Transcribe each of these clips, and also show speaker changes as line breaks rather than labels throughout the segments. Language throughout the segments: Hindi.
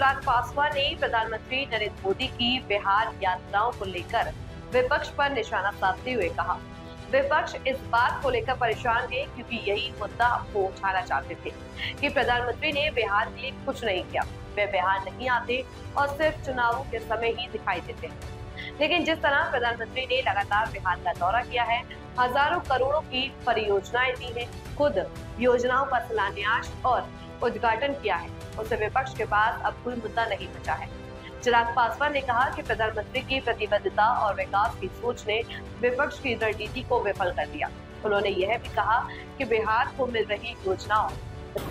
चिराग पासवान ने प्रधानमंत्री नरेंद्र मोदी की बिहार यात्राओं को लेकर विपक्ष पर निशाना साधते हुए कहा, विपक्ष इस बात को लेकर परेशान है क्योंकि यही मुद्दा वो उठाना चाहते थे कि प्रधानमंत्री ने बिहार के लिए कुछ नहीं किया। वे बिहार नहीं आते और सिर्फ चुनावों के समय ही दिखाई देते हैं। लेकिन जिस तरह प्रधानमंत्री ने लगातार बिहार का दौरा किया है, हजारों करोड़ों की परियोजनाएं दी हैं, खुद योजनाओं का शिलान्यास और उद्घाटन किया है, उससे विपक्ष के पास अब कोई मुद्दा नहीं बचा है। चिराग पासवान ने कहा कि प्रधानमंत्री की प्रतिबद्धता और विकास की सोच ने विपक्ष की रणनीति को विफल कर दिया। उन्होंने यह भी कहा कि बिहार को मिल रही योजनाओं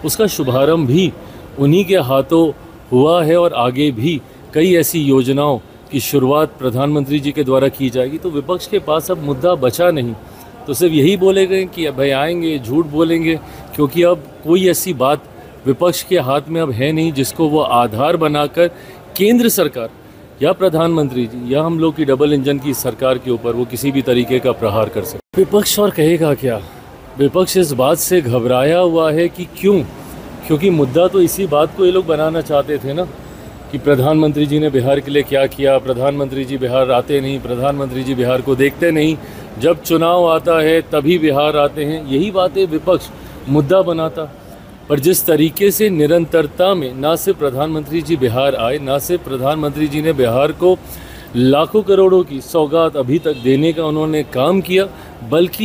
उसका शुभारंभ भी उन्हीं के हाथों हुआ है और आगे भी कई ऐसी योजनाओं की शुरुआत प्रधानमंत्री जी के द्वारा की जाएगी। तो विपक्ष के पास अब मुद्दा बचा नहीं, तो सिर्फ यही बोलेंगे कि भाई आएंगे, झूठ बोलेंगे, क्योंकि अब कोई ऐसी बात विपक्ष के हाथ में अब है नहीं जिसको वो आधार बनाकर केंद्र सरकार या प्रधानमंत्री जी या हम लोग की डबल इंजन की सरकार के ऊपर वो किसी भी तरीके का प्रहार कर सके। विपक्ष और कहेगा क्या? विपक्ष इस बात से घबराया हुआ है कि क्योंकि मुद्दा तो इसी बात को ये लोग बनाना चाहते थे ना कि प्रधानमंत्री जी ने बिहार के लिए क्या किया, प्रधानमंत्री जी बिहार आते नहीं, प्रधानमंत्री जी बिहार को देखते नहीं, जब चुनाव आता है तभी बिहार आते हैं। यही बातें विपक्ष मुद्दा बनाता, पर जिस तरीके से निरंतरता में ना सिर्फ प्रधानमंत्री जी बिहार आए, ना सिर्फ प्रधानमंत्री जी ने बिहार को लाखों करोड़ों की सौगात अभी तक देने का उन्होंने काम किया, बल्कि